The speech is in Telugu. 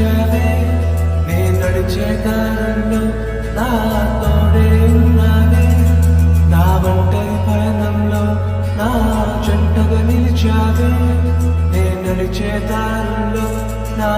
నిలిచావే నే నడిచే దారుల్లో నా తోడే ఉన్నావే నా ఒంటరి పయనంలో నా జంటగా నిలిచావే నే నడిచే దారుల్లో నా